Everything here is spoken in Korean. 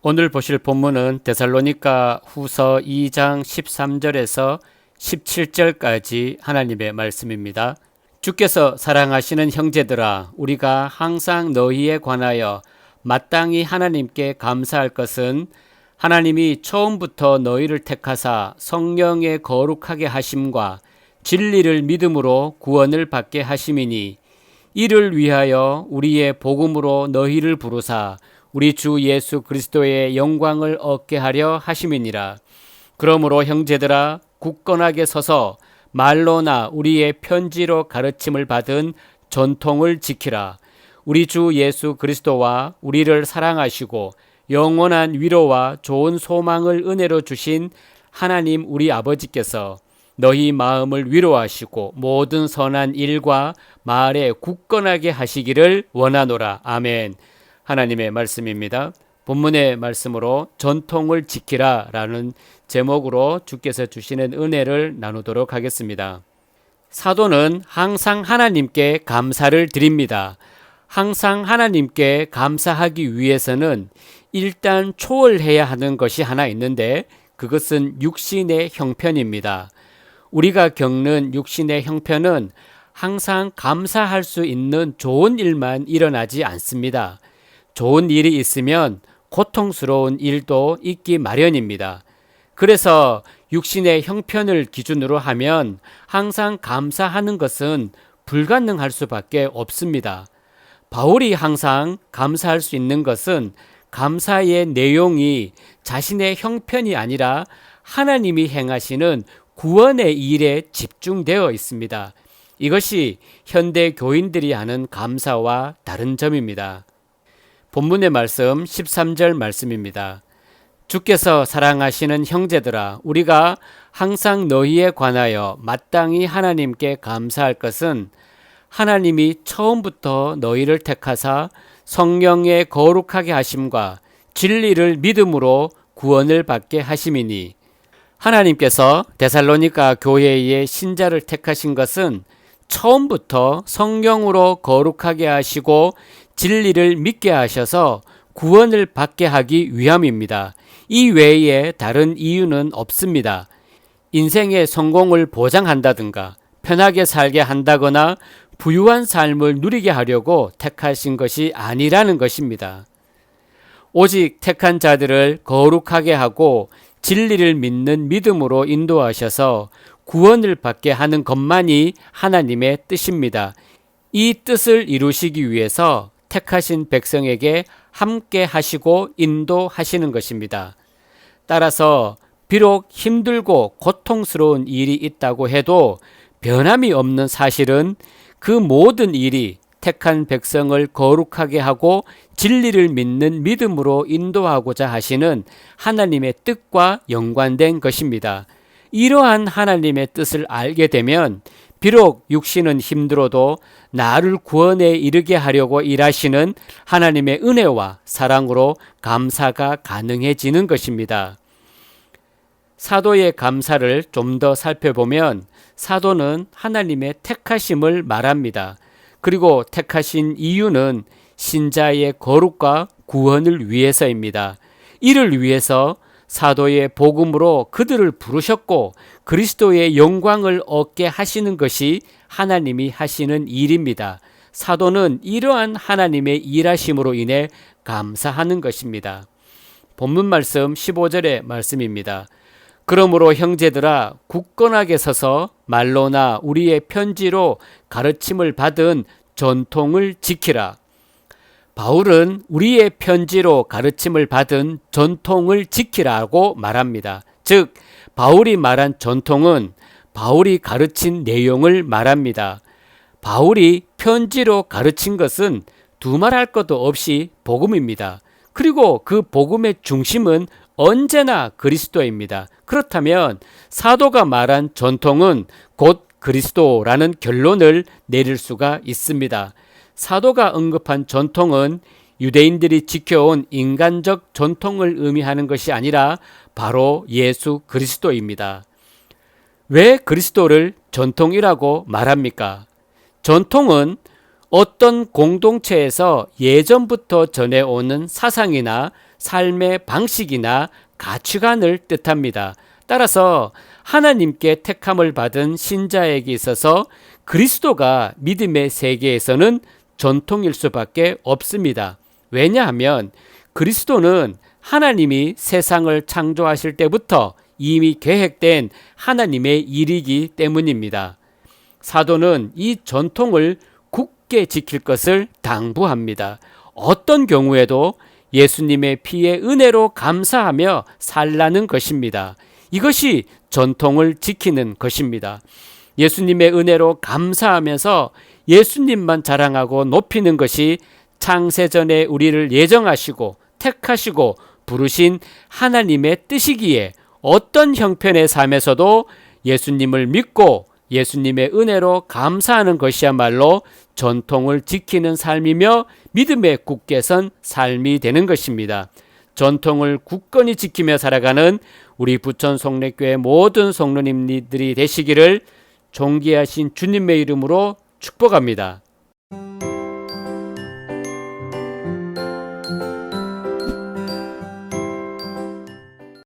오늘 보실 본문은 데살로니가 후서 2장 13절에서 17절까지 하나님의 말씀입니다. 주께서 사랑하시는 형제들아, 우리가 항상 너희에 관하여 마땅히 하나님께 감사할 것은 하나님이 처음부터 너희를 택하사 성령의 거룩하게 하심과 진리를 믿음으로 구원을 받게 하심이니, 이를 위하여 우리의 복음으로 너희를 부르사 우리 주 예수 그리스도의 영광을 얻게 하려 하심이니라. 그러므로 형제들아, 굳건하게 서서 말로나 우리의 편지로 가르침을 받은 전통을 지키라. 우리 주 예수 그리스도와 우리를 사랑하시고 영원한 위로와 좋은 소망을 은혜로 주신 하나님 우리 아버지께서 너희 마음을 위로하시고 모든 선한 일과 말에 굳건하게 하시기를 원하노라. 아멘. 하나님의 말씀입니다. 본문의 말씀으로 전통을 지키라 라는 제목으로 주께서 주시는 은혜를 나누도록 하겠습니다. 사도는 항상 하나님께 감사를 드립니다. 항상 하나님께 감사하기 위해서는 일단 초월해야 하는 것이 하나 있는데, 그것은 육신의 형편입니다. 우리가 겪는 육신의 형편은 항상 감사할 수 있는 좋은 일만 일어나지 않습니다. 좋은 일이 있으면 고통스러운 일도 있기 마련입니다. 그래서 육신의 형편을 기준으로 하면 항상 감사하는 것은 불가능할 수밖에 없습니다. 바울이 항상 감사할 수 있는 것은 감사의 내용이 자신의 형편이 아니라 하나님이 행하시는 구원의 일에 집중되어 있습니다. 이것이 현대 교인들이 하는 감사와 다른 점입니다. 본문의 말씀 13절 말씀입니다. 주께서 사랑하시는 형제들아, 우리가 항상 너희에 관하여 마땅히 하나님께 감사할 것은 하나님이 처음부터 너희를 택하사 성령의 거룩하게 하심과 진리를 믿음으로 구원을 받게 하심이니, 하나님께서 데살로니가 교회의 신자를 택하신 것은 처음부터 성령으로 거룩하게 하시고 진리를 믿게 하셔서 구원을 받게 하기 위함입니다. 이 외에 다른 이유는 없습니다. 인생의 성공을 보장한다든가 편하게 살게 한다거나 부유한 삶을 누리게 하려고 택하신 것이 아니라는 것입니다. 오직 택한 자들을 거룩하게 하고 진리를 믿는 믿음으로 인도하셔서 구원을 받게 하는 것만이 하나님의 뜻입니다. 이 뜻을 이루시기 위해서 택하신 백성에게 함께 하시고 인도하시는 것입니다. 따라서 비록 힘들고 고통스러운 일이 있다고 해도 변함이 없는 사실은 그 모든 일이 택한 백성을 거룩하게 하고 진리를 믿는 믿음으로 인도하고자 하시는 하나님의 뜻과 연관된 것입니다. 이러한 하나님의 뜻을 알게 되면 비록 육신은 힘들어도 나를 구원에 이르게 하려고 일하시는 하나님의 은혜와 사랑으로 감사가 가능해지는 것입니다. 사도의 감사를 좀 더 살펴보면 사도는 하나님의 택하심을 말합니다. 그리고 택하신 이유는 신자의 거룩과 구원을 위해서입니다. 이를 위해서 사도의 복음으로 그들을 부르셨고 그리스도의 영광을 얻게 하시는 것이 하나님이 하시는 일입니다. 사도는 이러한 하나님의 일하심으로 인해 감사하는 것입니다. 본문 말씀 15절의 말씀입니다. 그러므로 형제들아, 굳건하게 서서 말로나 우리의 편지로 가르침을 받은 전통을 지키라. 바울은 우리의 편지로 가르침을 받은 전통을 지키라고 말합니다. 즉, 바울이 말한 전통은 바울이 가르친 내용을 말합니다. 바울이 편지로 가르친 것은 두말할 것도 없이 복음입니다. 그리고 그 복음의 중심은 언제나 그리스도입니다. 그렇다면 사도가 말한 전통은 곧 그리스도라는 결론을 내릴 수가 있습니다. 사도가 언급한 전통은 유대인들이 지켜온 인간적 전통을 의미하는 것이 아니라 바로 예수 그리스도입니다. 왜 그리스도를 전통이라고 말합니까? 전통은 어떤 공동체에서 예전부터 전해오는 사상이나 삶의 방식이나 가치관을 뜻합니다. 따라서 하나님께 택함을 받은 신자에게 있어서 그리스도가 믿음의 세계에서는 전통일 수밖에 없습니다. 왜냐하면 그리스도는 하나님이 세상을 창조하실 때부터 이미 계획된 하나님의 일이기 때문입니다. 사도는 이 전통을 굳게 지킬 것을 당부합니다. 어떤 경우에도 예수님의 피의 은혜로 감사하며 살라는 것입니다. 이것이 전통을 지키는 것입니다. 예수님의 은혜로 감사하면서 예수님만 자랑하고 높이는 것이 창세전에 우리를 예정하시고 택하시고 부르신 하나님의 뜻이기에 어떤 형편의 삶에서도 예수님을 믿고 예수님의 은혜로 감사하는 것이야말로 전통을 지키는 삶이며 믿음에 굳게 선 삶이 되는 것입니다. 전통을 굳건히 지키며 살아가는 우리 부천 성례교회 모든 성도님들이 되시기를 존귀하신 주님의 이름으로 축복합니다.